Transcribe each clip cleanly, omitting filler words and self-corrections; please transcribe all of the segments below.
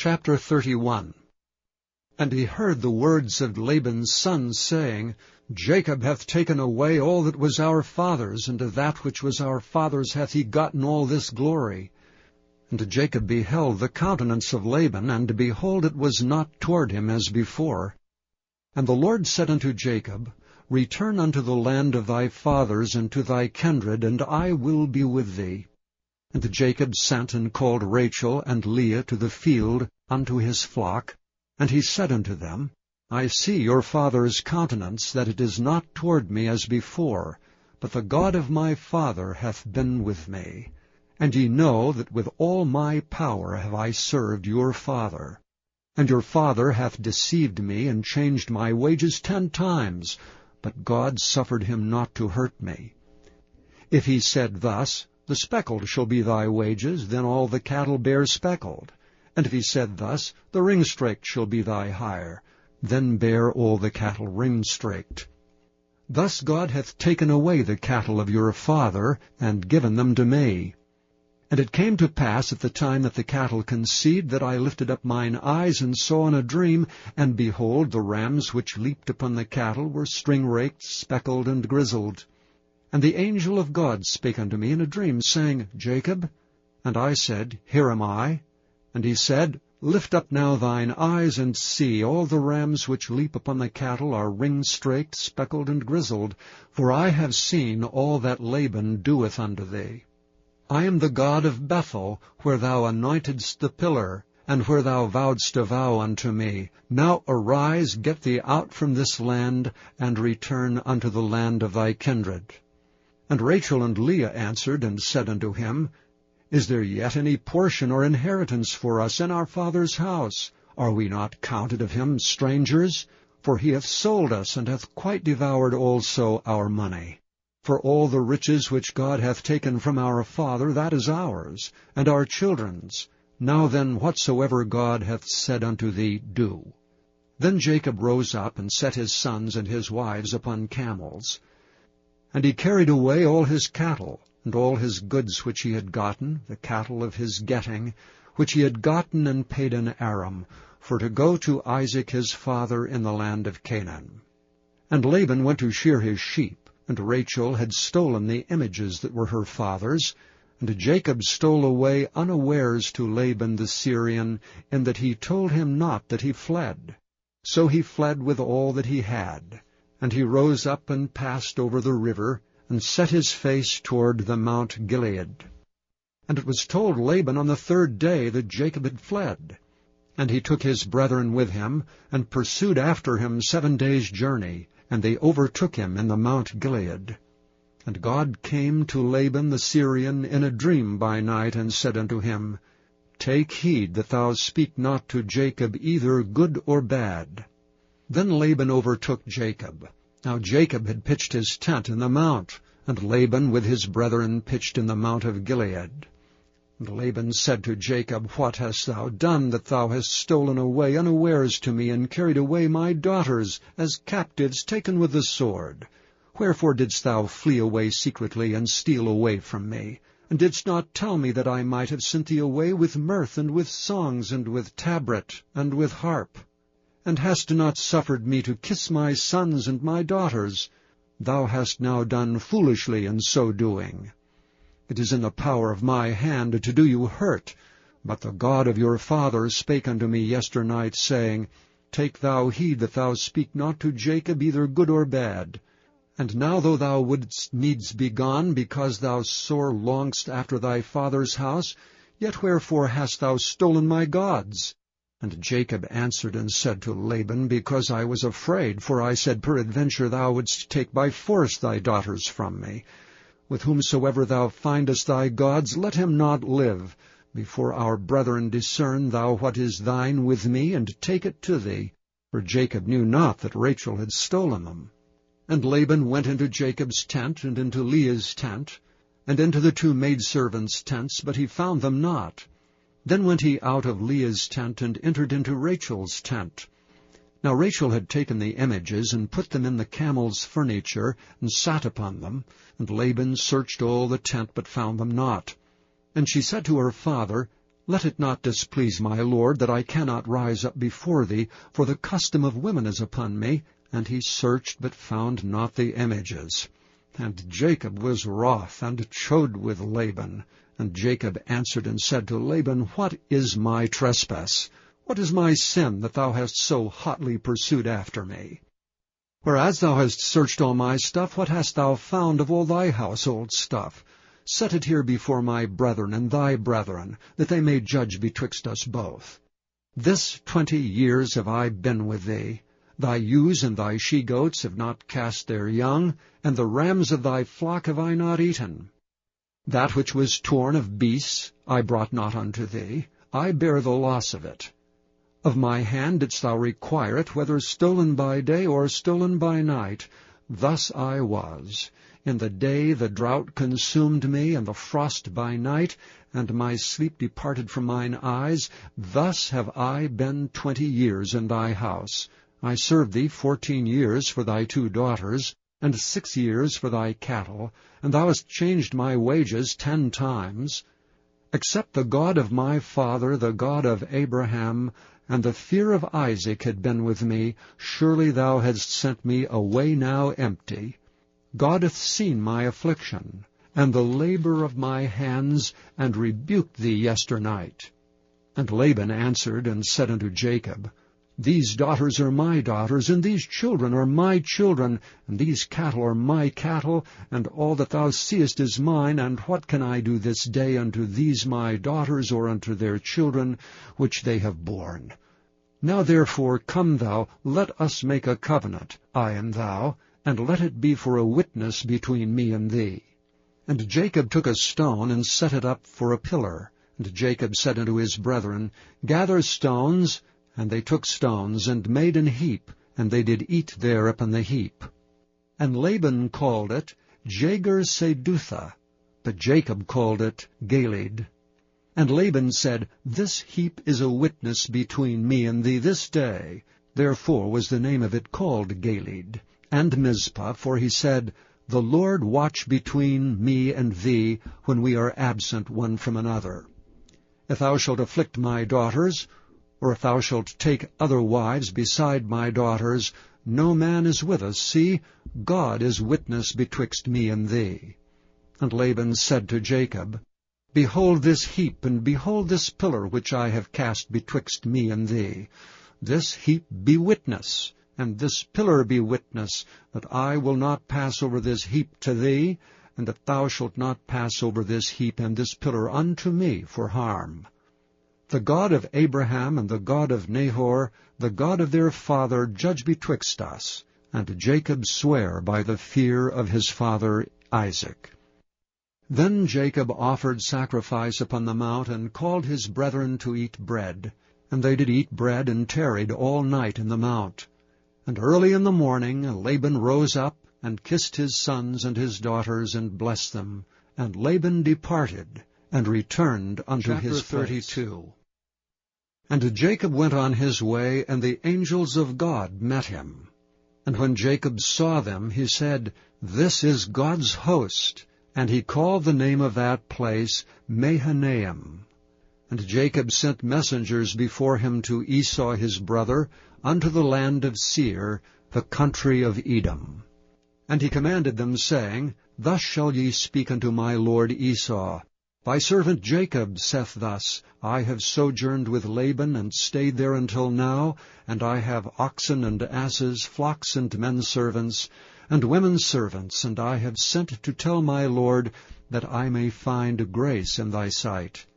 Chapter 31. And he heard the words of Laban's sons, saying, Jacob hath taken away all that was our father's, and of that which was our father's hath he gotten all this glory. And Jacob beheld the countenance of Laban, and behold, it was not toward him as before. And the Lord said unto Jacob, Return unto the land of thy fathers, and to thy kindred, and I will be with thee. And Jacob sent and called Rachel and Leah to the field unto his flock. And he said unto them, I see your father's countenance, that it is not toward me as before, but the God of my father hath been with me. And ye know that with all my power have I served your father. And your father hath deceived me, and changed my wages 10 times, but God suffered him not to hurt me. If he said thus, The speckled shall be thy wages, then all the cattle bear speckled. And if he said thus, The ringstraked shall be thy hire, then bear all the cattle ringstraked. Thus God hath taken away the cattle of your father, and given them to me. And it came to pass at the time that the cattle conceived, that I lifted up mine eyes, and saw in a dream, and behold, the rams which leaped upon the cattle were string-raked, speckled, and grizzled. And the angel of God spake unto me in a dream, saying, Jacob? And I said, Here am I. And he said, Lift up now thine eyes, and see, all the rams which leap upon the cattle are ring-straked, speckled, and grizzled, for I have seen all that Laban doeth unto thee. I am the God of Bethel, where thou anointedst the pillar, and where thou vowedst a vow unto me. Now arise, get thee out from this land, and return unto the land of thy kindred. And Rachel and Leah answered and said unto him, Is there yet any portion or inheritance for us in our father's house? Are we not counted of him strangers? For he hath sold us, and hath quite devoured also our money. For all the riches which God hath taken from our father, that is ours, and our children's. Now then, whatsoever God hath said unto thee, do. Then Jacob rose up, and set his sons and his wives upon camels. And he carried away all his cattle, and all his goods which he had gotten, the cattle of his getting, which he had gotten and paid in Aram, for to go to Isaac his father in the land of Canaan. And Laban went to shear his sheep, and Rachel had stolen the images that were her father's, and Jacob stole away unawares to Laban the Syrian, in that he told him not that he fled. So he fled with all that he had. And he rose up and passed over the river, and set his face toward the Mount Gilead. And it was told Laban on the 3rd day that Jacob had fled. And he took his brethren with him, and pursued after him 7 days' journey, and they overtook him in the Mount Gilead. And God came to Laban the Syrian in a dream by night, and said unto him, Take heed that thou speak not to Jacob either good or bad. Then Laban overtook Jacob. Now Jacob had pitched his tent in the mount, and Laban with his brethren pitched in the Mount of Gilead. And Laban said to Jacob, What hast thou done, that thou hast stolen away unawares to me, and carried away my daughters, as captives taken with the sword? Wherefore didst thou flee away secretly, and steal away from me? And didst not tell me that I might have sent thee away with mirth, and with songs, and with tabret, and with harp? And hast not suffered me to kiss my sons and my daughters? Thou hast now done foolishly in so doing. It is in the power of my hand to do you hurt. But the God of your father spake unto me yesternight, saying, Take thou heed that thou speak not to Jacob either good or bad. And now though thou wouldst needs be gone, because thou sore longest after thy father's house, yet wherefore hast thou stolen my gods? And Jacob answered and said to Laban, Because I was afraid, for I said, Peradventure thou wouldst take by force thy daughters from me. With whomsoever thou findest thy gods, let him not live. Before our brethren discern thou what is thine with me, and take it to thee. For Jacob knew not that Rachel had stolen them. And Laban went into Jacob's tent, and into Leah's tent, and into the 2 maidservants' tents, but he found them not. Then went he out of Leah's tent, and entered into Rachel's tent. Now Rachel had taken the images, and put them in the camel's furniture, and sat upon them. And Laban searched all the tent, but found them not. And she said to her father, Let it not displease my lord that I cannot rise up before thee, for the custom of women is upon me. And he searched, but found not the images. And Jacob was wroth, and chode with Laban. And Jacob answered and said to Laban, What is my trespass? What is my sin, that thou hast so hotly pursued after me? Whereas thou hast searched all my stuff, what hast thou found of all thy household stuff? Set it here before my brethren and thy brethren, that they may judge betwixt us both. This 20 years have I been with thee. Thy ewes and thy she-goats have not cast their young, and the rams of thy flock have I not eaten. That which was torn of beasts I brought not unto thee. I bear the loss of it. Of my hand didst thou require it, whether stolen by day or stolen by night. Thus I was. In the day the drought consumed me, and the frost by night, and my sleep departed from mine eyes. Thus have I been 20 years in thy house. I served thee 14 years for thy 2 daughters, and 6 years for thy cattle, and thou hast changed my wages 10 times. Except the God of my father, the God of Abraham, and the fear of Isaac had been with me, surely thou hadst sent me away now empty. God hath seen my affliction, and the labor of my hands, and rebuked thee yesternight. And Laban answered and said unto Jacob, These daughters are my daughters, and these children are my children, and these cattle are my cattle, and all that thou seest is mine, and what can I do this day unto these my daughters, or unto their children, which they have borne? Now therefore come thou, let us make a covenant, I and thou, and let it be for a witness between me and thee. And Jacob took a stone, and set it up for a pillar. And Jacob said unto his brethren, Gather stones. And they took stones, and made an heap, and they did eat there upon the heap. And Laban called it Jagar-Sedutha, but Jacob called it Galeed. And Laban said, This heap is a witness between me and thee this day. Therefore was the name of it called Galeed. And Mizpah, for he said, The Lord watch between me and thee, when we are absent one from another. If thou shalt afflict my daughters, or if thou shalt take other wives beside my daughters, no man is with us. See, God is witness betwixt me and thee. And Laban said to Jacob, Behold this heap, and behold this pillar which I have cast betwixt me and thee. This heap be witness, and this pillar be witness, that I will not pass over this heap to thee, and that thou shalt not pass over this heap and this pillar unto me for harm. The God of Abraham and the God of Nahor, the God of their father, judge betwixt us. And Jacob sware by the fear of his father Isaac. Then Jacob offered sacrifice upon the mount, and called his brethren to eat bread. And they did eat bread, and tarried all night in the mount. And early in the morning Laban rose up, and kissed his sons and his daughters, and blessed them. And Laban departed, and returned unto his place. 32. And Jacob went on his way, and the angels of God met him. And when Jacob saw them, he said, This is God's host. And he called the name of that place Mahanaim. And Jacob sent messengers before him to Esau his brother, unto the land of Seir, the country of Edom. And he commanded them, saying, Thus shall ye speak unto my lord Esau. Thy servant Jacob saith thus, I have sojourned with Laban, and stayed there until now, and I have oxen and asses, flocks and men servants, and women servants, and I have sent to tell my lord, that I may find grace in thy sight.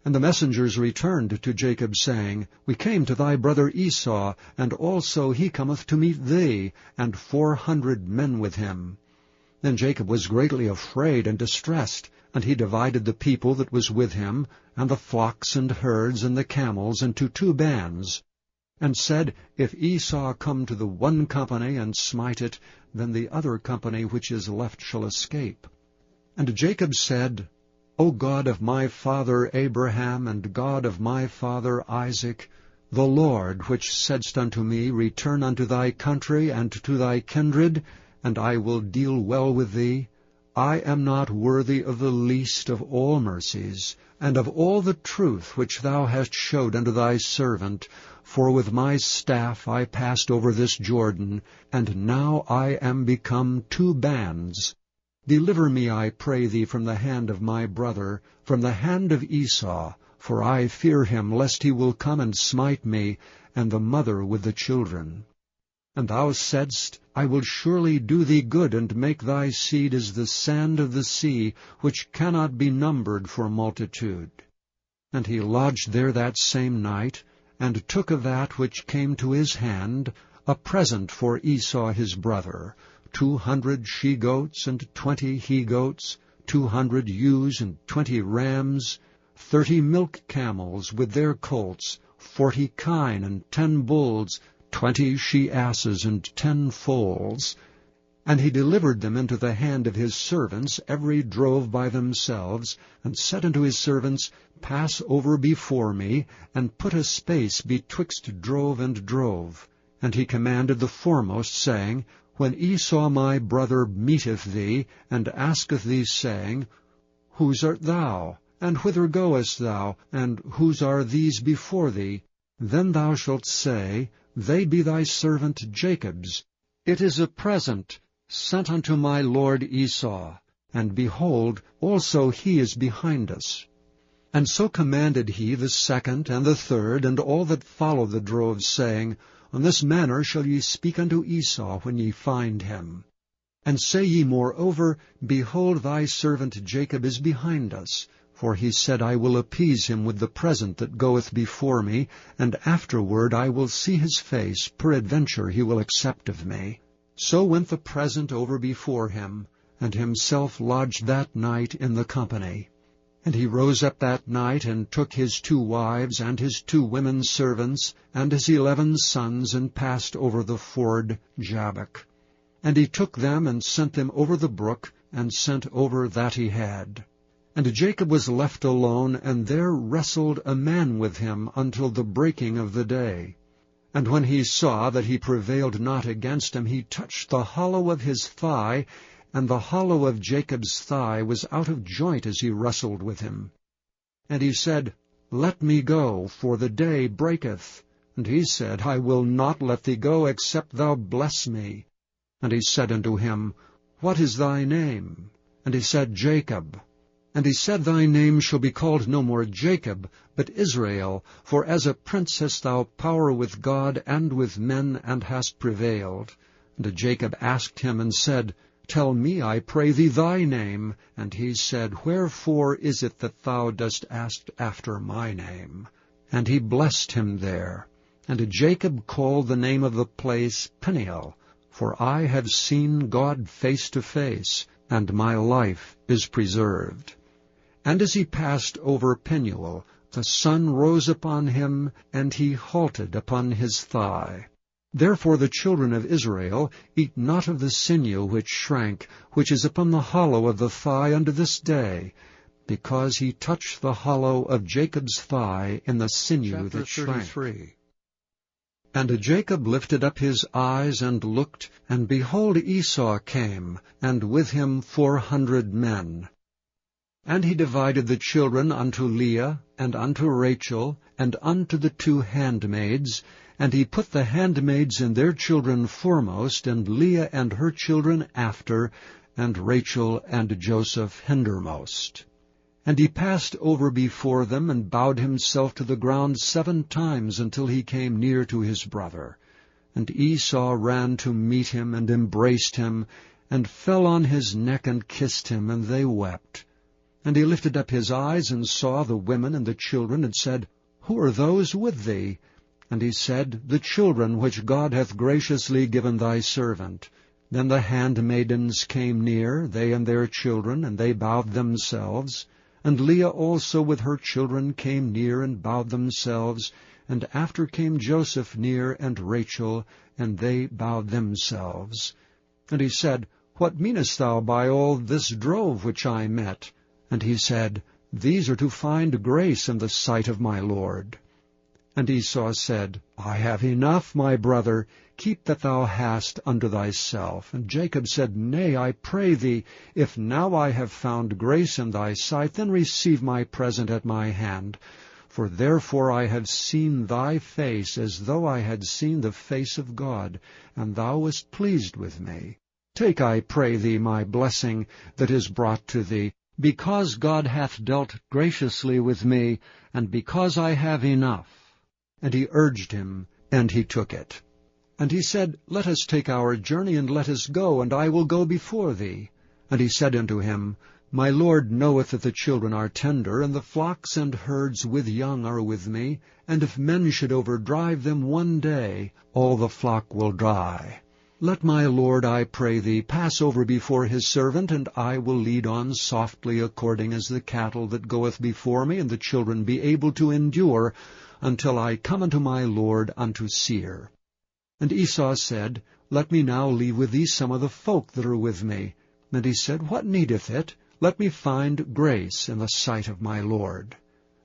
And the messengers returned to Jacob, saying, We came to thy brother Esau, and also he cometh to meet thee, and 400 men with him. Then Jacob was greatly afraid and distressed, and he divided the people that was with him, and the flocks and herds and the camels, into 2 bands, and said, If Esau come to the one company and smite it, then the other company which is left shall escape. And Jacob said, O God of my father Abraham, and God of my father Isaac, the Lord, which saidst unto me, Return unto thy country and to thy kindred, and I will deal well with thee, I am not worthy of the least of all mercies, and of all the truth which thou hast showed unto thy servant, for with my staff I passed over this Jordan, and now I am become 2 bands. Deliver me, I pray thee, from the hand of my brother, from the hand of Esau, for I fear him, lest he will come and smite me, and the mother with the children. And thou saidst, I will surely do thee good, and make thy seed as the sand of the sea, which cannot be numbered for multitude. And he lodged there that same night, and took of that which came to his hand a present for Esau his brother, 200 she-goats and 20 he-goats, 200 ewes and 20 rams, 30 milk camels with their colts, 40 kine and 10 bulls, 20 she-asses and 10 foals. And he delivered them into the hand of his servants, every drove by themselves, and said unto his servants, Pass over before me, and put a space betwixt drove and drove. And he commanded the foremost, saying, When Esau my brother meeteth thee, and asketh thee, saying, Whose art thou? And whither goest thou? And whose are these before thee? Then thou shalt say, They be thy servant Jacob's. It is a present sent unto my lord Esau, and behold, also he is behind us. And so commanded he the second and the third, and all that follow the droves, saying, On this manner shall ye speak unto Esau when ye find him. And say ye moreover, Behold, thy servant Jacob is behind us. For he said, I will appease him with the present that goeth before me, and afterward I will see his face, peradventure he will accept of me. So went the present over before him, and himself lodged that night in the company. And he rose up that night, and took his 2 wives, and his 2 women servants, and his 11 sons, and passed over the ford Jabbok. And he took them, and sent them over the brook, and sent over that he had. And Jacob was left alone, and there wrestled a man with him until the breaking of the day. And when he saw that he prevailed not against him, he touched the hollow of his thigh, and the hollow of Jacob's thigh was out of joint as he wrestled with him. And he said, Let me go, for the day breaketh. And he said, I will not let thee go, except thou bless me. And he said unto him, What is thy name? And he said, Jacob. And he said, Thy name shall be called no more Jacob, but Israel, for as a prince hast thou power with God and with men, and hast prevailed. And Jacob asked him, and said, Tell me, I pray thee, thy name. And he said, Wherefore is it that thou dost ask after my name? And he blessed him there. And Jacob called the name of the place Peniel, for I have seen God face to face, and my life is preserved. And as he passed over Penuel, the sun rose upon him, and he halted upon his thigh. Therefore the children of Israel eat not of the sinew which shrank, which is upon the hollow of the thigh unto this day, because he touched the hollow of Jacob's thigh in the sinew that shrank. And Jacob lifted up his eyes and looked, and behold, Esau came, and with him 400 men. And he divided the children unto Leah, and unto Rachel, and unto the 2 handmaids, and he put the handmaids and their children foremost, and Leah and her children after, and Rachel and Joseph hindermost. And he passed over before them, and bowed himself to the ground 7 times, until he came near to his brother. And Esau ran to meet him, and embraced him, and fell on his neck, and kissed him, and they wept. And he lifted up his eyes, and saw the women and the children, and said, Who are those with thee? And he said, The children which God hath graciously given thy servant. Then the handmaidens came near, they and their children, and they bowed themselves. And Leah also with her children came near, and bowed themselves. And after came Joseph near, and Rachel, and they bowed themselves. And he said, What meanest thou by all this drove which I met? And he said, These are to find grace in the sight of my Lord. And Esau said, I have enough, my brother, keep that thou hast unto thyself. And Jacob said, Nay, I pray thee, if now I have found grace in thy sight, then receive my present at my hand. For therefore I have seen thy face, as though I had seen the face of God, and thou wast pleased with me. Take, I pray thee, my blessing that is brought to thee, because God hath dealt graciously with me, and because I have enough. And he urged him, and he took it. And he said, Let us take our journey, and let us go, and I will go before thee. And he said unto him, My Lord knoweth that the children are tender, and the flocks and herds with young are with me, and if men should overdrive them one day, all the flock will die. Let my Lord, I pray thee, pass over before his servant, and I will lead on softly according as the cattle that goeth before me, and the children be able to endure, until I come unto my Lord unto Seir. And Esau said, Let me now leave with thee some of the folk that are with me. And he said, What needeth it? Let me find grace in the sight of my Lord.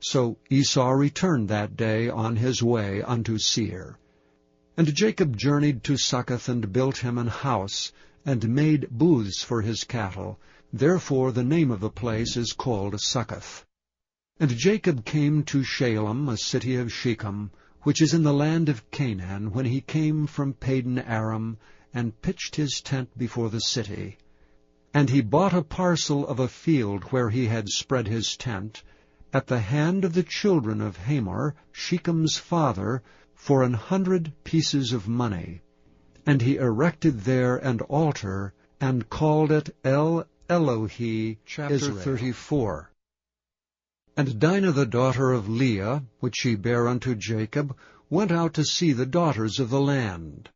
So Esau returned that day on his way unto Seir. And Jacob journeyed to Succoth, and built him an house, and made booths for his cattle. Therefore the name of the place is called Succoth. And Jacob came to Shalem, a city of Shechem, which is in the land of Canaan, when he came from Padan Aram, and pitched his tent before the city. And he bought a parcel of a field where he had spread his tent, at the hand of the children of Hamor, Shechem's father, for 100 pieces of money. And he erected there an altar, and called it El Elohe. Chapter Israel. 34. And Dinah the daughter of Leah, which she bare unto Jacob, went out to see the daughters of the land.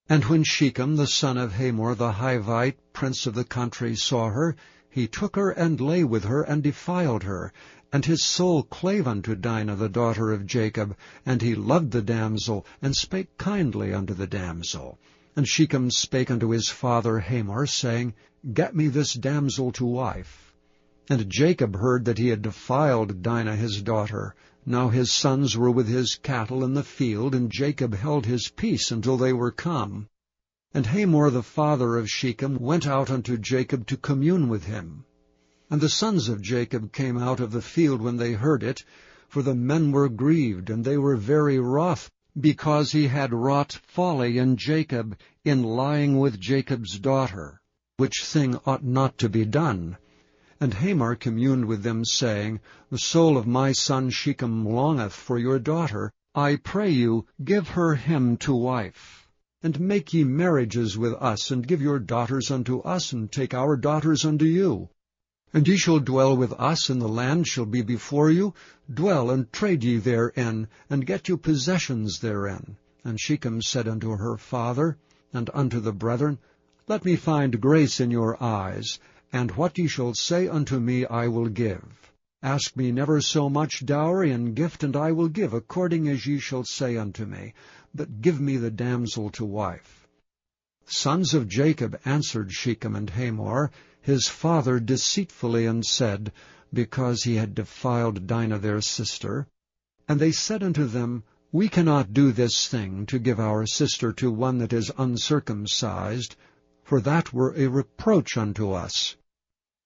And when Shechem the son of Hamor the Hivite, prince of the country, saw her, he took her and lay with her and defiled her. And his soul clave unto Dinah the daughter of Jacob, and he loved the damsel, and spake kindly unto the damsel. And Shechem spake unto his father Hamor, saying, Get me this damsel to wife. And Jacob heard that he had defiled Dinah his daughter. Now his sons were with his cattle in the field, and Jacob held his peace until they were come. And Hamor the father of Shechem went out unto Jacob to commune with him. And the sons of Jacob came out of the field when they heard it, for the men were grieved, and they were very wroth, because he had wrought folly in Jacob, in lying with Jacob's daughter, which thing ought not to be done. And Hamor communed with them, saying, The soul of my son Shechem longeth for your daughter. I pray you, give her him to wife. And make ye marriages with us, and give your daughters unto us, and take our daughters unto you. And ye shall dwell with us, and the land shall be before you. Dwell and trade ye therein, and get you possessions therein. And Shechem said unto her father, and unto the brethren, Let me find grace in your eyes, and what ye shall say unto me I will give. Ask me never so much dowry and gift, and I will give according as ye shall say unto me. But give me the damsel to wife. Sons of Jacob answered Shechem and Hamor, his father, deceitfully, and said, because he had defiled Dinah their sister. And they said unto them, We cannot do this thing, to give our sister to one that is uncircumcised, for that were a reproach unto us.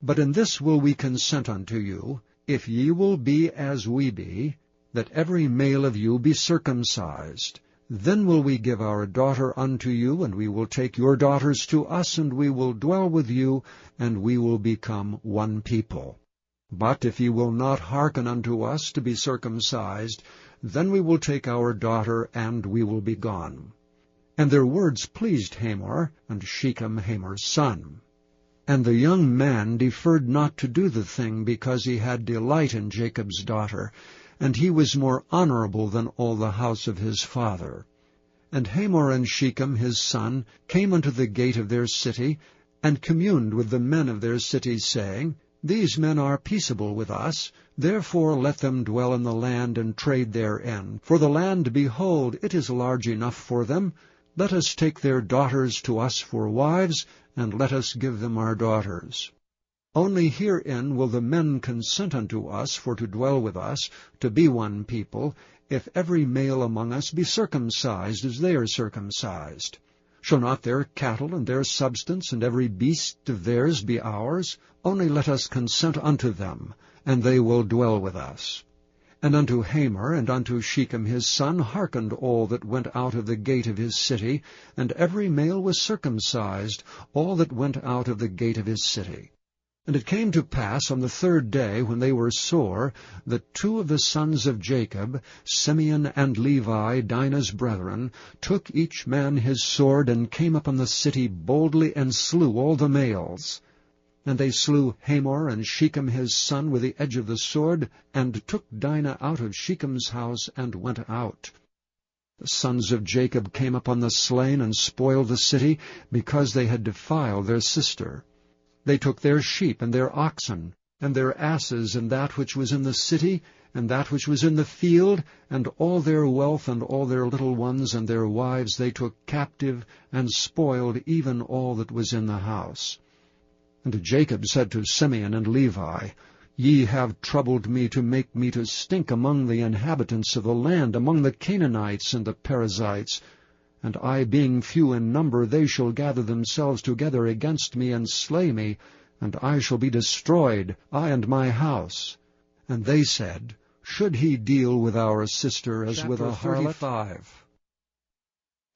But in this will we consent unto you, if ye will be as we be, that every male of you be circumcised. Then will we give our daughter unto you, and we will take your daughters to us, and we will dwell with you, and we will become one people. But if ye will not hearken unto us to be circumcised, then we will take our daughter, and we will be gone. And their words pleased Hamor, and Shechem Hamor's son. And the young man deferred not to do the thing, because he had delight in Jacob's daughter, and he was more honorable than all the house of his father. And Hamor and Shechem his son came unto the gate of their city, and communed with the men of their city, saying, These men are peaceable with us, therefore let them dwell in the land and trade therein. For the land, behold, it is large enough for them. Let us take their daughters to us for wives, and let us give them our daughters. Only herein will the men consent unto us for to dwell with us, to be one people, if every male among us be circumcised as they are circumcised. Shall not their cattle and their substance and every beast of theirs be ours? Only let us consent unto them, and they will dwell with us. And unto Hamor and unto Shechem his son hearkened all that went out of the gate of his city, and every male was circumcised, all that went out of the gate of his city. And it came to pass on the 3rd day, when they were sore, that 2 of the sons of Jacob, Simeon and Levi, Dinah's brethren, took each man his sword, and came upon the city boldly, and slew all the males. And they slew Hamor and Shechem his son with the edge of the sword, and took Dinah out of Shechem's house, and went out. The sons of Jacob came upon the slain, and spoiled the city, because they had defiled their sister. They took their sheep and their oxen, and their asses, and that which was in the city, and that which was in the field, and all their wealth, and all their little ones, and their wives they took captive, and spoiled even all that was in the house. And Jacob said to Simeon and Levi, Ye have troubled me to make me to stink among the inhabitants of the land, among the Canaanites and the Perizzites. And I, being few in number, they shall gather themselves together against me, and slay me, and I shall be destroyed, I and my house. And they said, Should he deal with our sister as with a harlot? 35.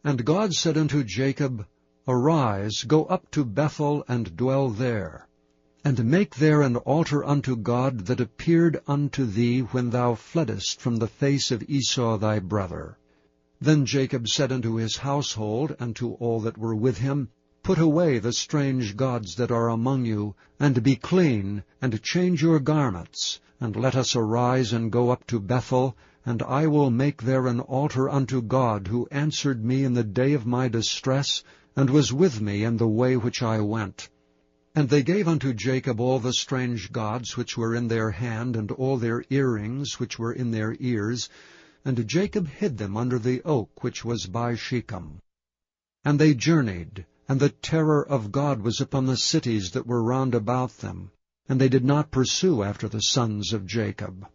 And God said unto Jacob, Arise, go up to Bethel, and dwell there, and make there an altar unto God that appeared unto thee when thou fleddest from the face of Esau thy brother. Then Jacob said unto his household, and to all that were with him, Put away the strange gods that are among you, and be clean, and change your garments, and let us arise and go up to Bethel, and I will make there an altar unto God, who answered me in the day of my distress, and was with me in the way which I went. And they gave unto Jacob all the strange gods which were in their hand, and all their earrings which were in their ears, and Jacob hid them under the oak which was by Shechem. And they journeyed, and the terror of God was upon the cities that were round about them, and they did not pursue after the sons of Jacob.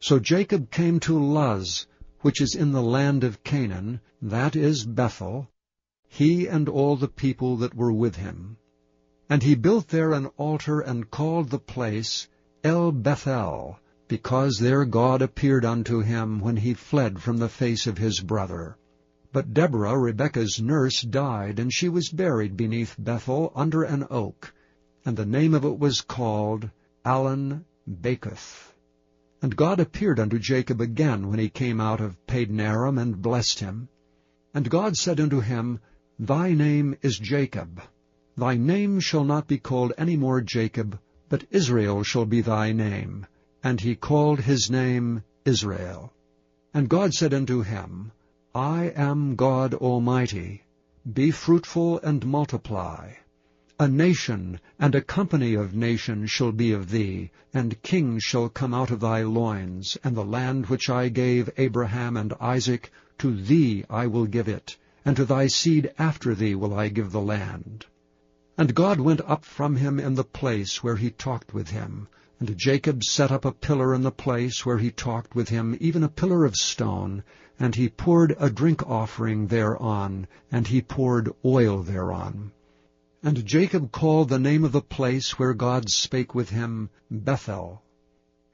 So Jacob came to Luz, which is in the land of Canaan, that is Bethel, he and all the people that were with him. And he built there an altar, and called the place El Bethel, because there God appeared unto him when he fled from the face of his brother. But Deborah, Rebekah's nurse, died, and she was buried beneath Bethel under an oak, and the name of it was called Allon Bacuth. And God appeared unto Jacob again when he came out of Padanaram, and blessed him. And God said unto him, Thy name is Jacob. Thy name shall not be called any more Jacob, but Israel shall be thy name. And he called his name Israel. And God said unto him, I am God Almighty. Be fruitful and multiply. A nation and a company of nations shall be of thee, and kings shall come out of thy loins, and the land which I gave Abraham and Isaac, to thee I will give it, and to thy seed after thee will I give the land. And God went up from him in the place where he talked with him, and Jacob set up a pillar in the place where he talked with him, even a pillar of stone, and he poured a drink offering thereon, and he poured oil thereon. And Jacob called the name of the place where God spake with him Bethel.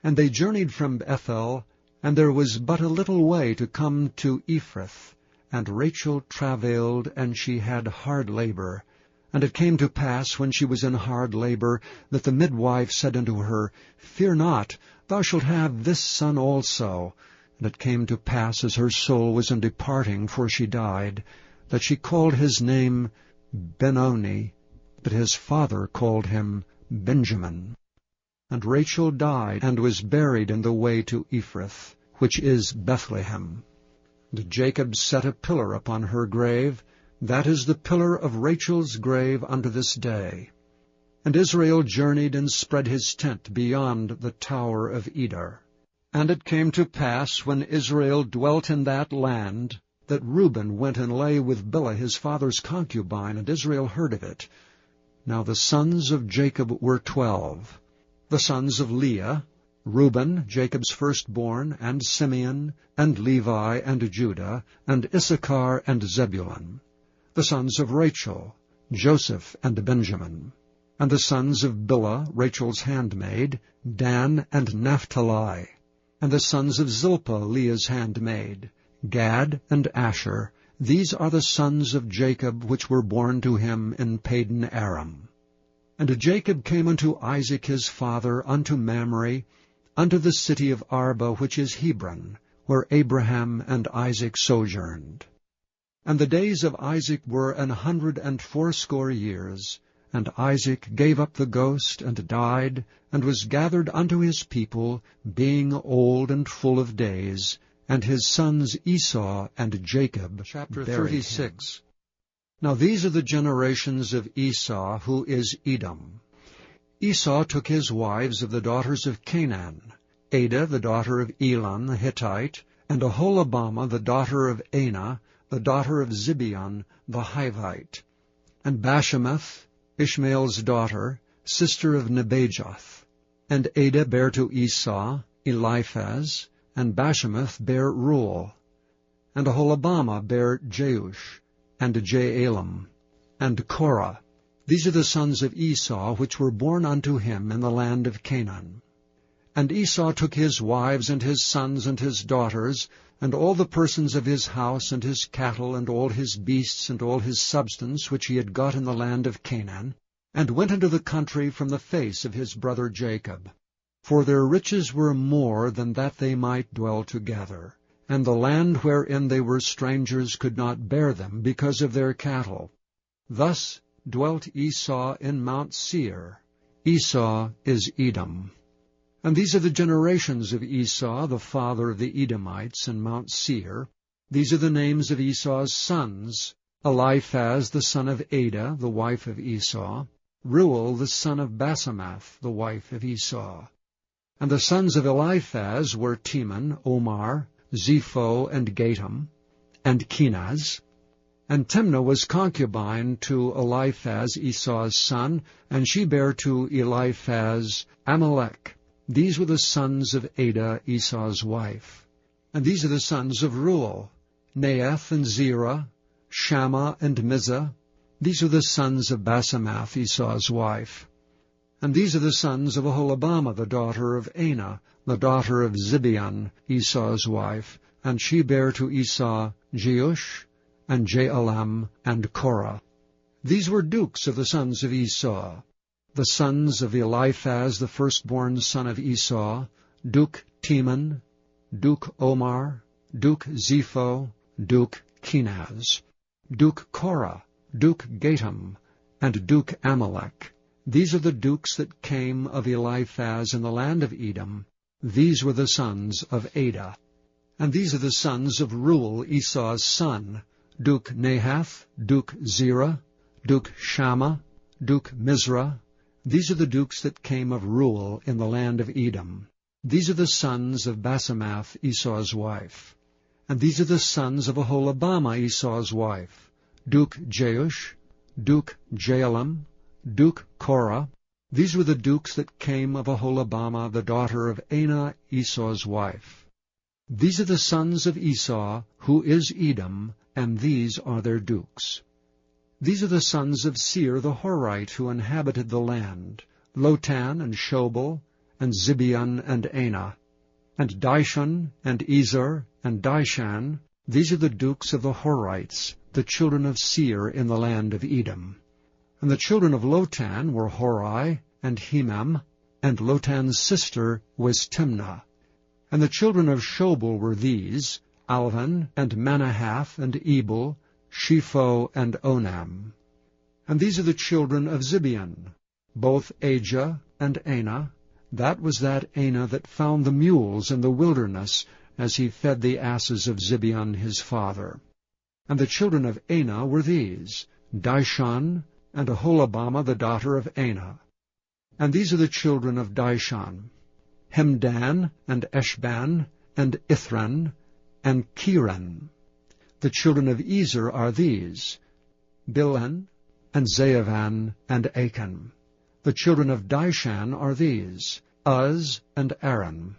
And they journeyed from Bethel, and there was but a little way to come to Ephrath. And Rachel travailed, and she had hard labor. And it came to pass, when she was in hard labor, that the midwife said unto her, Fear not, thou shalt have this son also. And it came to pass, as her soul was in departing, for she died, that she called his name Benoni, but his father called him Benjamin. And Rachel died, and was buried in the way to Ephrath, which is Bethlehem. And Jacob set a pillar upon her grave. That is the pillar of Rachel's grave unto this day. And Israel journeyed and spread his tent beyond the tower of Eder. And it came to pass, when Israel dwelt in that land, that Reuben went and lay with Bilhah his father's concubine, and Israel heard of it. Now the sons of Jacob were 12. The sons of Leah, Reuben, Jacob's firstborn, and Simeon, and Levi, and Judah, and Issachar, and Zebulun. The sons of Rachel, Joseph, and Benjamin. And the sons of Bilhah, Rachel's handmaid, Dan, and Naphtali. And the sons of Zilpah, Leah's handmaid, Gad, and Asher. These are the sons of Jacob, which were born to him in Padan Aram. And Jacob came unto Isaac his father, unto Mamre, unto the city of Arba, which is Hebron, where Abraham and Isaac sojourned. And the days of Isaac were 180 years, and Isaac gave up the ghost, and died, and was gathered unto his people, being old and full of days, and his sons Esau and Jacob. Chapter 36. Now these are the generations of Esau, who is Edom. Esau took his wives of the daughters of Canaan, Adah the daughter of Elon the Hittite, and Aholibamah the daughter of Anah, the daughter of Zibeon the Hivite, and Bashemath, Ishmael's daughter, sister of Nebajoth. And Adah bare to Esau Eliphaz, and Bashemath bare Reuel. And Aholibamah bare Jeush, and Jaalam, and Korah. These are the sons of Esau, which were born unto him in the land of Canaan. And Esau took his wives, and his sons, and his daughters, and all the persons of his house, and his cattle, and all his beasts, and all his substance, which he had got in the land of Canaan, and went into the country from the face of his brother Jacob. For their riches were more than that they might dwell together, and the land wherein they were strangers could not bear them, because of their cattle. Thus dwelt Esau in Mount Seir. Esau is Edom. And these are the generations of Esau, the father of the Edomites, in Mount Seir. These are the names of Esau's sons: Eliphaz the son of Adah, the wife of Esau; Reuel the son of Basemath, the wife of Esau. And the sons of Eliphaz were Teman, Omar, Zepho, and Gatam, and Kenaz. And Timnah was concubine to Eliphaz, Esau's son, and she bare to Eliphaz Amalek. These were the sons of Adah, Esau's wife. And these are the sons of Reuel: Neath and Zerah, Shammah and Mizah. These are the sons of Basemath, Esau's wife. And these are the sons of Aholibamah, the daughter of Anah, the daughter of Zibeon, Esau's wife. And she bare to Esau Jeush, and Jaalam, and Korah. These were dukes of the sons of Esau. The sons of Eliphaz, the firstborn son of Esau: Duke Teman, Duke Omar, Duke Zepho, Duke Kenaz, Duke Korah, Duke Gatam, and Duke Amalek. These are the dukes that came of Eliphaz in the land of Edom. These were the sons of Adah. And these are the sons of Reuel, Esau's son: Duke Nahath, Duke Zerah, Duke Shammah, Duke Mizrah. These are the dukes that came of Reuel in the land of Edom. These are the sons of Basemath, Esau's wife. And these are the sons of Aholibamah, Esau's wife: Duke Jeush, Duke Jaalam, Duke Korah. These were the dukes that came of Aholibamah, the daughter of Anah, Esau's wife. These are the sons of Esau, who is Edom, and these are their dukes. These are the sons of Seir the Horite, who inhabited the land: Lotan, and Shobal, and Zibeon, and Anah, and Dishon, and Ezer, and Dishan. These are the dukes of the Horites, the children of Seir in the land of Edom. And the children of Lotan were Hori, and Hemam, and Lotan's sister was Timnah. And the children of Shobal were these: Alvan, and Manahath, and Ebal, Shepho, and Onam. And these are the children of Zibeon, both Ajah and Anah. That was that Anah that found the mules in the wilderness, as he fed the asses of Zibeon his father. And the children of Anah were these: Dishon, and Aholibamah the daughter of Anah. And these are the children of Dishon: Hemdan, and Eshban, and Ithran, and Kiran. The children of Ezer are these: Bilhan, and Zaavan, and Achan. The children of Dishan are these, Uz and Aran.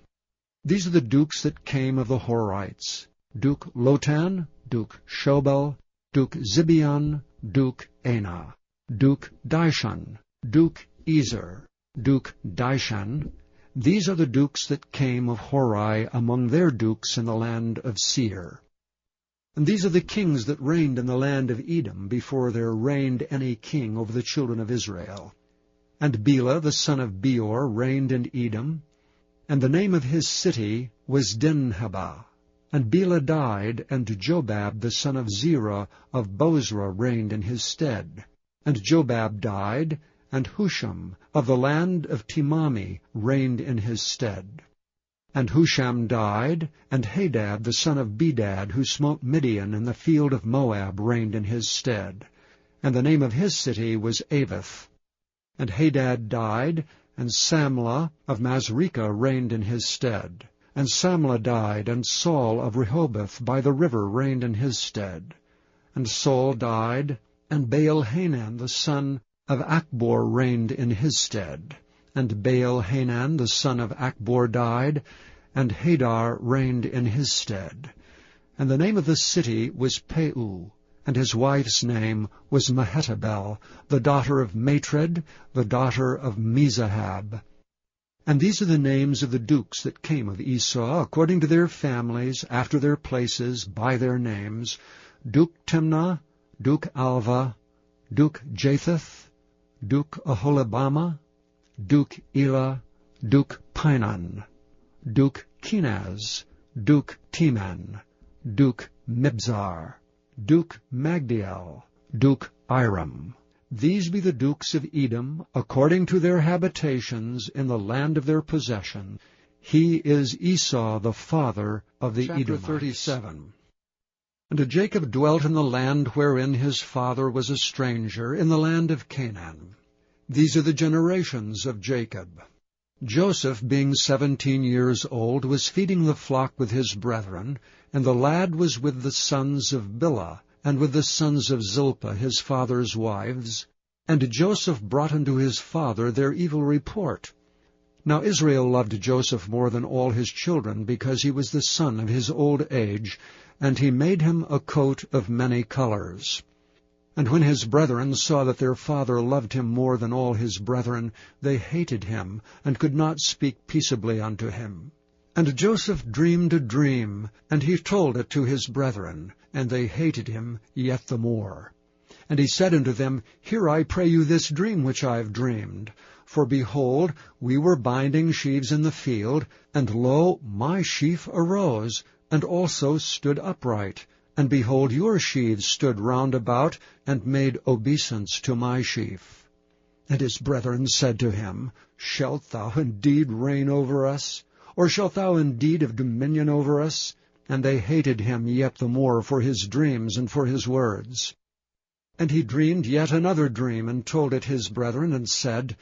These are the dukes that came of the Horites, Duke Lotan, Duke Shobal, Duke Zibeon, Duke Anah, Duke Dishon, Duke Ezer, Duke Dishan. These are the dukes that came of Hori among their dukes in the land of Seir. And these are the kings that reigned in the land of Edom before there reigned any king over the children of Israel. And Bela the son of Beor reigned in Edom, and the name of his city was Dinhabah. And Bela died, and Jobab the son of Zerah of Bozrah reigned in his stead. And Jobab died, and Husham of the land of Timami reigned in his stead. And Husham died, and Hadad the son of Bedad, who smote Midian in the field of Moab, reigned in his stead. And the name of his city was Avith. And Hadad died, and Samlah of Masrekah reigned in his stead. And Samlah died, and Saul of Rehoboth by the river reigned in his stead. And Saul died, and Baal-Hanan the son of Achbor reigned in his stead. And Baal-Hanan the son of Achbor died, and Hadar reigned in his stead. And the name of the city was Peu, and his wife's name was Mehetabel, the daughter of Matred, the daughter of Mezahab. And these are the names of the dukes that came of Esau, according to their families, after their places, by their names: Duke Timnah, Duke Alva, Duke Japheth, Duke Aholibamah, Duke Elah, Duke Pinon, Duke Kenaz, Duke Teman, Duke Mibzar, Duke Magdiel, Duke Iram. These be the dukes of Edom, according to their habitations in the land of their possession. He is Esau the father of the Edomites. Chapter 37. And Jacob dwelt in the land wherein his father was a stranger, in the land of Canaan. These are the generations of Jacob. Joseph, being 17 years old, was feeding the flock with his brethren, and the lad was with the sons of Bilhah, and with the sons of Zilpah his father's wives. And Joseph brought unto his father their evil report. Now Israel loved Joseph more than all his children, because he was the son of his old age, and he made him a coat of many colors. And when his brethren saw that their father loved him more than all his brethren, they hated him, and could not speak peaceably unto him. And Joseph dreamed a dream, and he told it to his brethren, and they hated him yet the more. And he said unto them, Hear, I pray you, this dream which I have dreamed. For behold, we were binding sheaves in the field, and lo, my sheaf arose, and also stood upright. And behold, your sheaves stood round about, and made obeisance to my sheaf. And his brethren said to him, Shalt thou indeed reign over us? Or shalt thou indeed have dominion over us? And they hated him yet the more for his dreams and for his words. And he dreamed yet another dream, and told it his brethren, and said,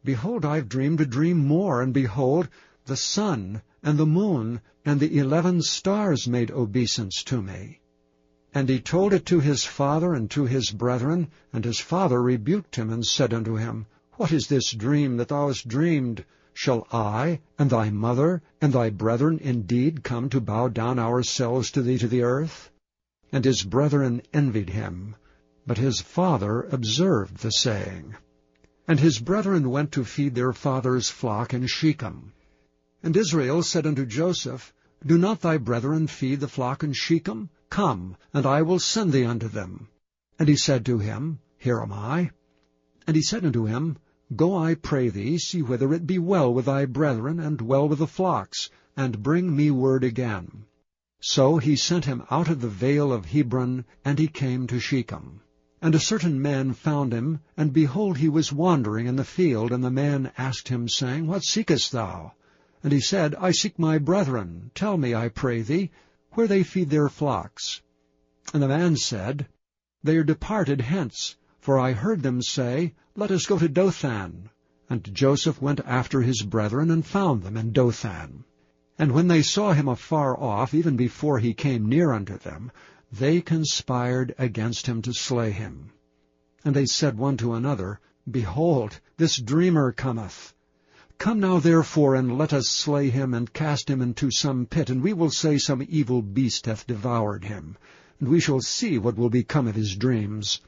Behold, I have dreamed a dream more, and behold, the sun, and the moon, and the 11 stars made obeisance to me. And he told it to his father and to his brethren, and his father rebuked him, and said unto him, What is this dream that thou hast dreamed? Shall I, and thy mother, and thy brethren indeed come to bow down ourselves to thee to the earth? And his brethren envied him, but his father observed the saying. And his brethren went to feed their father's flock in Shechem. And Israel said unto Joseph, Do not thy brethren feed the flock in Shechem? Come, and I will send thee unto them. And he said to him, Here am I. And he said unto him, Go, I pray thee, see whether it be well with thy brethren, and well with the flocks, and bring me word again. So he sent him out of the vale of Hebron, and he came to Shechem. And a certain man found him, and behold, he was wandering in the field, and the man asked him, saying, What seekest thou? And he said, I seek my brethren. Tell me, I pray thee, where they feed their flocks. And the man said, They are departed hence, for I heard them say, Let us go to Dothan. And Joseph went after his brethren, and found them in Dothan. And when they saw him afar off, even before he came near unto them, they conspired against him to slay him. And they said one to another, Behold, this dreamer cometh. Come now therefore, and let us slay him, and cast him into some pit, and we will say some evil beast hath devoured him, and we shall see what will become of his dreams.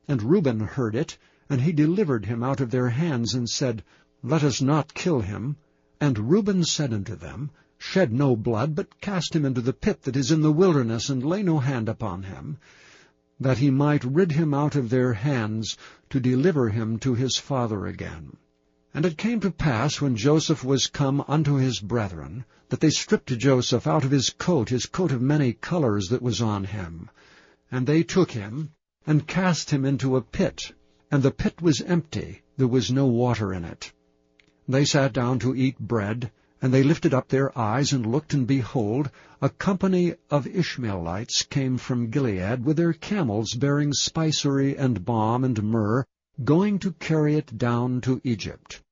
And Reuben heard it, and he delivered him out of their hands, and said, Let us not kill him. And Reuben said unto them, Shed no blood, but cast him into the pit that is in the wilderness, and lay no hand upon him, that he might rid him out of their hands, to deliver him to his father again. And it came to pass, when Joseph was come unto his brethren, that they stripped Joseph out of his coat of many colors that was on him. And they took him, and cast him into a pit, and the pit was empty, there was no water in it. They sat down to eat bread, and they lifted up their eyes, and looked, and behold, a company of Ishmaelites came from Gilead, with their camels bearing spicery and balm and myrrh, going to carry it down to Egypt.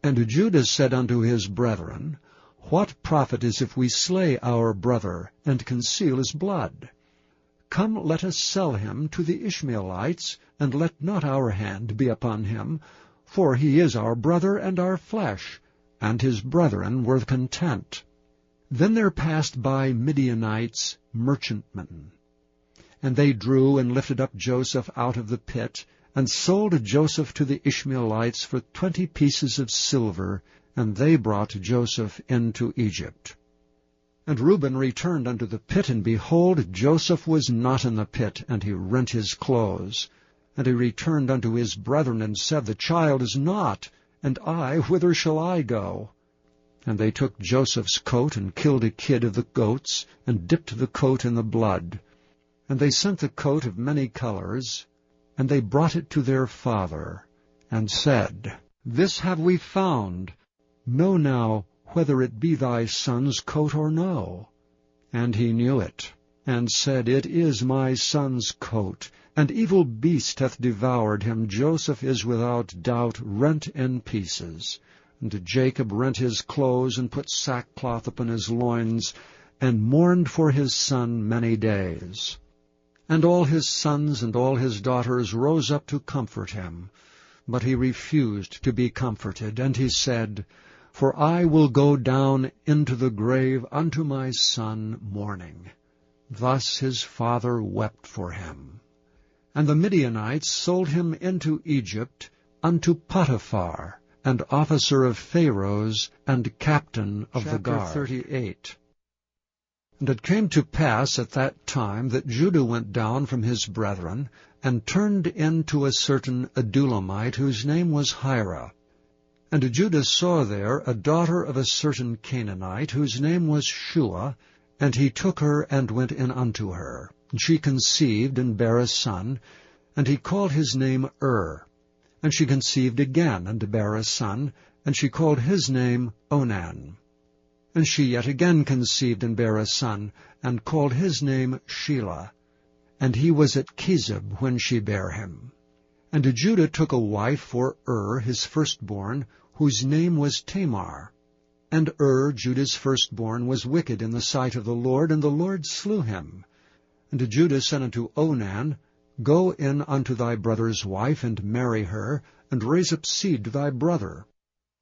And Judah said unto his brethren, What profit is if we slay our brother, and conceal his blood? Come, let us sell him to the Ishmaelites, and let not our hand be upon him, for he is our brother and our flesh. And his brethren were content. Then there passed by Midianites merchantmen. And they drew and lifted up Joseph out of the pit, and sold Joseph to the Ishmaelites for 20 pieces of silver, and they brought Joseph into Egypt. And Reuben returned unto the pit, and behold, Joseph was not in the pit, and he rent his clothes. And he returned unto his brethren, and said, The child is not, and I, whither shall I go? And they took Joseph's coat, and killed a kid of the goats, and dipped the coat in the blood. And they sent the coat of many colors, and they brought it to their father, and said, This have we found. Know now whether it be thy son's coat or no. And he knew it, and said, It is my son's coat. An evil beast hath devoured him. Joseph is without doubt rent in pieces. And Jacob rent his clothes, and put sackcloth upon his loins, and mourned for his son many days. And all his sons and all his daughters rose up to comfort him. But he refused to be comforted, and he said, For I will go down into the grave unto my son mourning. Thus his father wept for him. And the Midianites sold him into Egypt unto Potiphar, an officer of Pharaoh's, and captain of the guard. Chapter 38. And it came to pass at that time that Judah went down from his brethren, and turned into a certain Adulamite, whose name was Hira. And Judah saw there a daughter of a certain Canaanite, whose name was Shua, and he took her and went in unto her. And she conceived and bare a son, and he called his name And she conceived again, and bare a son, and she called his name Onan. And she yet again conceived and bare a son, and called his name Shelah. And he was at Chezib when she bare him. And Judah took a wife for his firstborn, whose name was Tamar. And Judah's firstborn, was wicked in the sight of the Lord, and the Lord slew him. And Judah said unto Onan, Go in unto thy brother's wife, and marry her, and raise up seed to thy brother.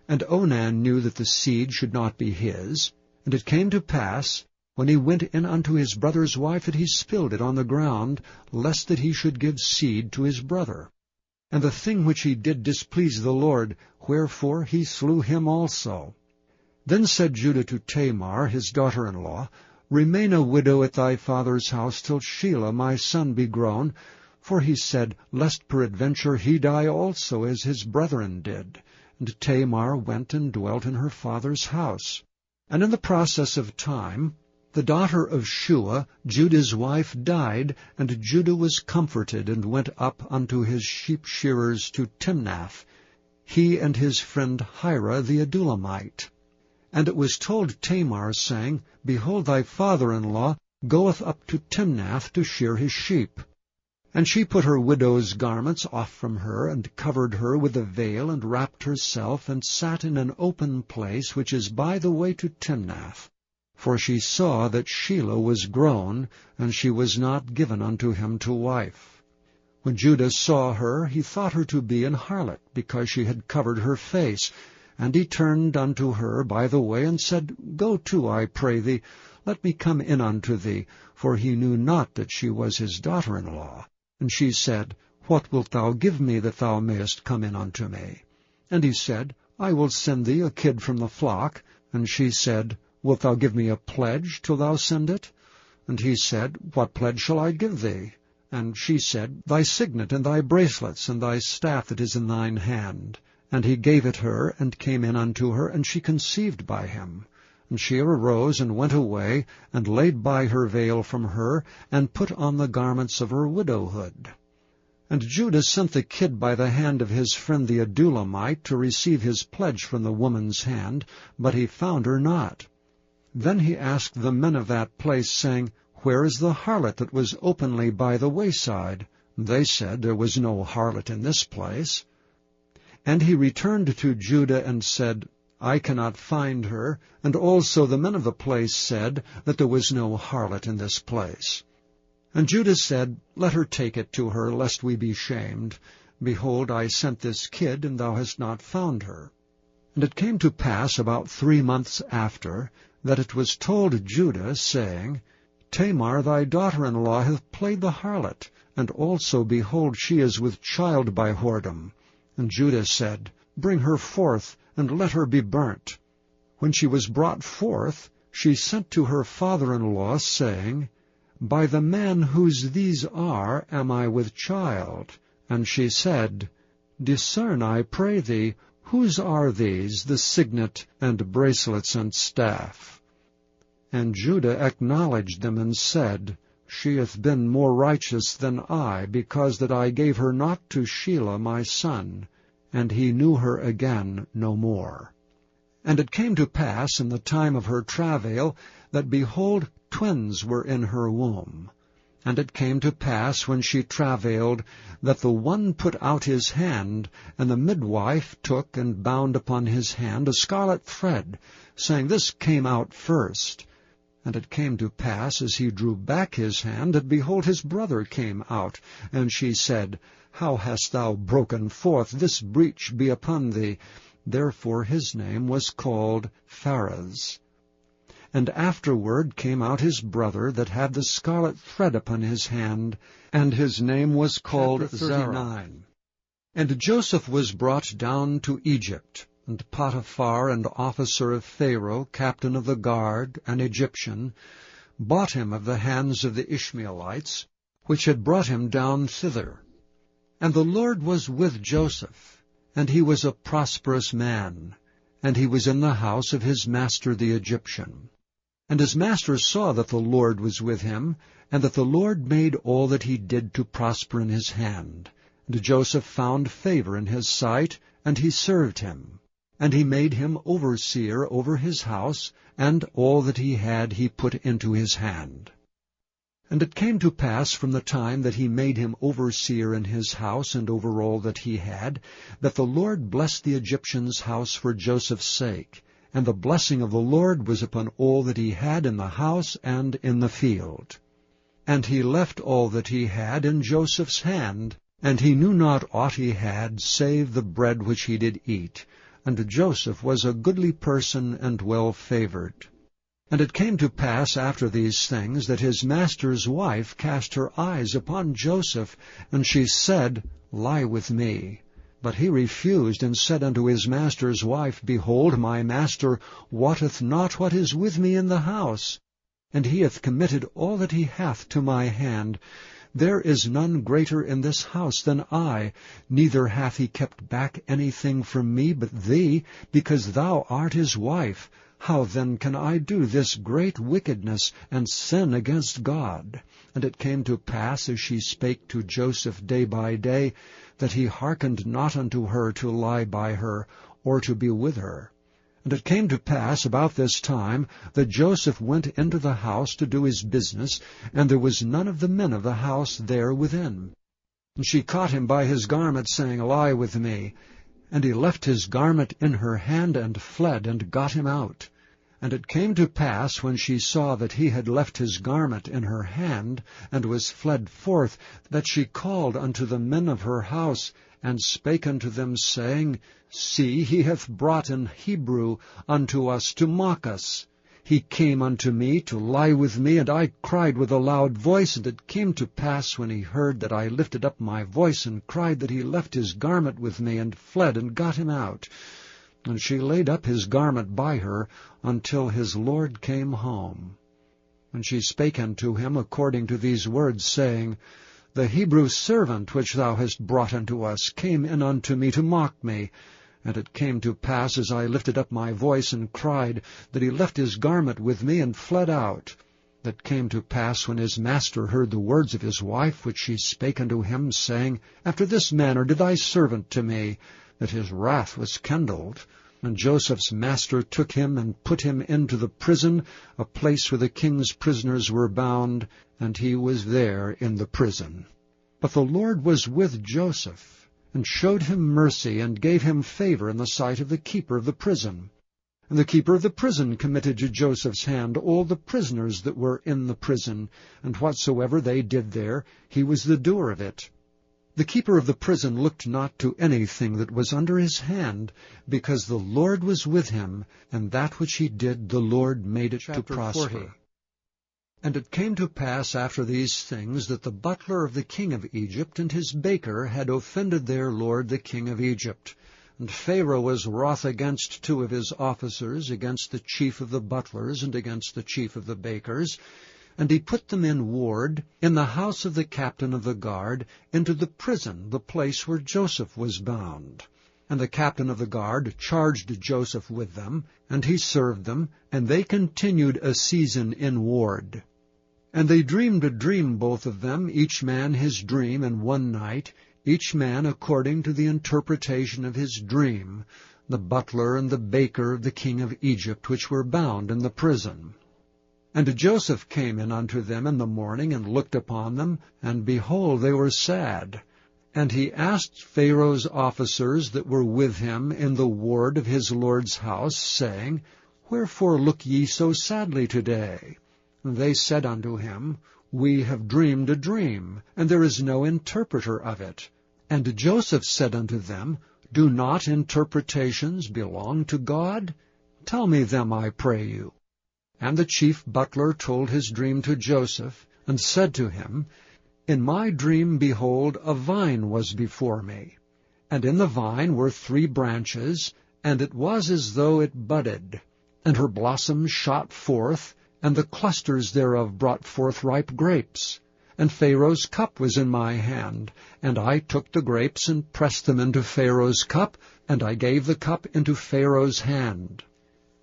And Onan knew that the seed should not be his. And it came to pass, when he went in unto his brother's wife, that he spilled it on the ground, lest that he should give seed to his brother. And the thing which he did displeased the Lord, wherefore he slew him also. Then said Judah to Tamar, his daughter-in-law, Remain a widow at thy father's house till Shelah my son be grown. For he said, Lest peradventure he die also, as his brethren did. And Tamar went and dwelt in her father's house. And in the process of time, the daughter of Shua, Judah's wife, died, and Judah was comforted, and went up unto his sheep-shearers to Timnath, he and his friend Hira the Adulamite. And it was told Tamar, saying, Behold, thy father-in-law goeth up to Timnath to shear his sheep. And she put her widow's garments off from her, and covered her with a veil, and wrapped herself, and sat in an open place which is by the way to Timnath. For she saw that Shelah was grown, and she was not given unto him to wife. When Judah saw her, he thought her to be an harlot, because she had covered her face. And he turned unto her by the way, and said, Go to, I pray thee, let me come in unto thee. For he knew not that she was his daughter-in-law. And she said, What wilt thou give me, that thou mayest come in unto me? And he said, I will send thee a kid from the flock. And she said, Wilt thou give me a pledge till thou send it? And he said, What pledge shall I give thee? And she said, Thy signet, and thy bracelets, and thy staff that is in thine hand. And he gave it her, and came in unto her, and she conceived by him. And she arose, and went away, and laid by her veil from her, and put on the garments of her widowhood. And Judah sent the kid by the hand of his friend the Adullamite to receive his pledge from the woman's hand, but he found her not. Then he asked the men of that place, saying, Where is the harlot that was openly by the wayside? They said, There was no harlot in this place. And he returned to Judah and said, I cannot find her. And also the men of the place said that there was no harlot in this place. And Judah said, Let her take it to her, lest we be shamed. Behold, I sent this kid, and thou hast not found her. And it came to pass about 3 months after, that it was told Judah, saying, Tamar thy daughter-in-law hath played the harlot, and also, behold, she is with child by whoredom. And Judah said, Bring her forth, and let her be burnt. When she was brought forth, she sent to her father-in-law, saying, By the man whose these are am I with child. And she said, Discern, I pray thee, whose are these, the signet, and bracelets, and staff? And Judah acknowledged them, and said, She hath been more righteous than I, because that I gave her not to Shelah my son. And he knew her again no more. And it came to pass in the time of her travail, that, behold, twins were in her womb. And it came to pass, when she travailed, that the one put out his hand, and the midwife took and bound upon his hand a scarlet thread, saying, This came out first. And it came to pass, as he drew back his hand, that, behold, his brother came out. And she said, How hast thou broken forth? This breach be upon thee. Therefore his name was called Pharez. And afterward came out his brother that had the scarlet thread upon his hand, and his name was called Zerah. And Joseph was brought down to Egypt. And Potiphar, an officer of Pharaoh, captain of the guard, an Egyptian, bought him of the hands of the Ishmaelites, which had brought him down thither. And the Lord was with Joseph, and he was a prosperous man, and he was in the house of his master the Egyptian. And his master saw that the Lord was with him, and that the Lord made all that he did to prosper in his hand. And Joseph found favor in his sight, and he served him. And he made him overseer over his house, and all that he had he put into his hand. And it came to pass from the time that he made him overseer in his house and over all that he had, that the Lord blessed the Egyptian's house for Joseph's sake. And the blessing of the Lord was upon all that he had in the house and in the field. And he left all that he had in Joseph's hand, and he knew not aught he had, save the bread which he did eat. And Joseph was a goodly person and well favored. And it came to pass after these things, that his master's wife cast her eyes upon Joseph, and she said, Lie with me. But he refused, and said unto his master's wife, Behold, my master wotteth not what is with me in the house, and he hath committed all that he hath to my hand. There is none greater in this house than I, neither hath he kept back anything from me but thee, because thou art his wife. How then can I do this great wickedness, and sin against God? And it came to pass, as she spake to Joseph day by day, that he hearkened not unto her to lie by her, or to be with her. And it came to pass about this time, that Joseph went into the house to do his business, and there was none of the men of the house there within. And she caught him by his garment, saying, Lie with me. And he left his garment in her hand, and fled, and got him out. And it came to pass, when she saw that he had left his garment in her hand, and was fled forth, that she called unto the men of her house, and spake unto them, saying, See, he hath brought an Hebrew unto us to mock us. He came unto me to lie with me, and I cried with a loud voice. And it came to pass, when he heard that I lifted up my voice and cried, that he left his garment with me, and fled, and got him out. And she laid up his garment by her, until his Lord came home. And she spake unto him according to these words, saying, The Hebrew servant which thou hast brought unto us came in unto me to mock me. And it came to pass, as I lifted up my voice and cried, that he left his garment with me, and fled out. That came to pass, when his master heard the words of his wife, which she spake unto him, saying, After this manner did thy servant to me, that his wrath was kindled. And Joseph's master took him, and put him into the prison, a place where the king's prisoners were bound, and he was there in the prison. But the Lord was with Joseph, and showed him mercy, and gave him favor in the sight of the keeper of the prison. And the keeper of the prison committed to Joseph's hand all the prisoners that were in the prison, and whatsoever they did there, he was the doer of it. The keeper of the prison looked not to anything that was under his hand, because the Lord was with him, and that which he did the Lord made it to prosper. 40. And it came to pass after these things, that the butler of the king of Egypt and his baker had offended their lord the king of Egypt. And Pharaoh was wroth against two of his officers, against the chief of the butlers, and against the chief of the bakers. And he put them in ward, in the house of the captain of the guard, into the prison, the place where Joseph was bound. And the captain of the guard charged Joseph with them, and he served them, and they continued a season in ward. And they dreamed a dream, both of them, each man his dream in one night, each man according to the interpretation of his dream, the butler and the baker of the king of Egypt, which were bound in the prison. And Joseph came in unto them in the morning, and looked upon them, and behold, they were sad. And he asked Pharaoh's officers that were with him in the ward of his lord's house, saying, Wherefore look ye so sadly today? And they said unto him, We have dreamed a dream, and there is no interpreter of it. And Joseph said unto them, Do not interpretations belong to God? Tell me them, I pray you. And the chief butler told his dream to Joseph, and said to him, In my dream, behold, a vine was before me. And in the vine were 3 branches, and it was as though it budded. And her blossoms shot forth, and the clusters thereof brought forth ripe grapes. And Pharaoh's cup was in my hand, and I took the grapes, and pressed them into Pharaoh's cup, and I gave the cup into Pharaoh's hand.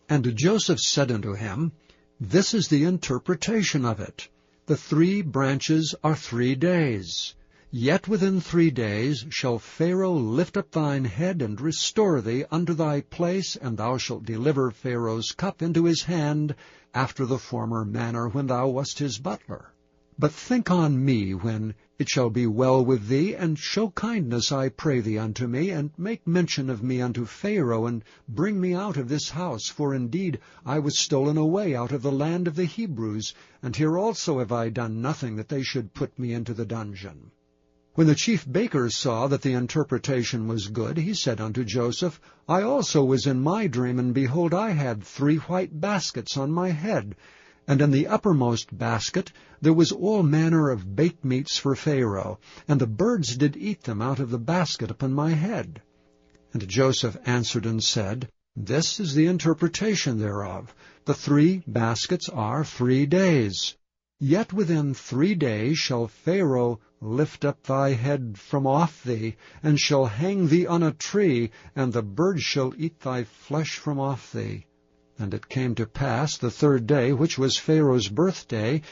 And Joseph said unto him, This is the interpretation of it. The 3 branches are 3 days. Yet within 3 days shall Pharaoh lift up thine head, and restore thee unto thy place, and thou shalt deliver Pharaoh's cup into his hand, after the former manner when thou wast his butler. But think on me when it shall be well with thee, and show kindness, I pray thee, unto me, and make mention of me unto Pharaoh, and bring me out of this house. For indeed I was stolen away out of the land of the Hebrews, and here also have I done nothing that they should put me into the dungeon. When the chief baker saw that the interpretation was good, he said unto Joseph, I also was in my dream, and behold, I had 3 white baskets on my head, and in the uppermost basket there was all manner of baked meats for Pharaoh, and the birds did eat them out of the basket upon my head. And Joseph answered and said, This is the interpretation thereof. The 3 baskets are 3 days. Yet within 3 days shall Pharaoh lift up thy head from off thee, and shall hang thee on a tree, and the birds shall eat thy flesh from off thee. And it came to pass the 3rd day, which was Pharaoh's birthday,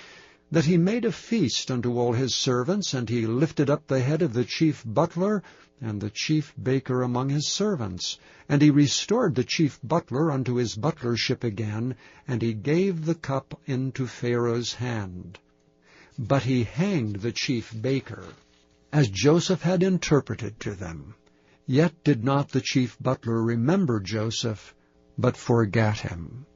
that he made a feast unto all his servants, and he lifted up the head of the chief butler and the chief baker among his servants. And he restored the chief butler unto his butlership again, and he gave the cup into Pharaoh's hand. But he hanged the chief baker, as Joseph had interpreted to them. Yet did not the chief butler remember Joseph, but forgat him.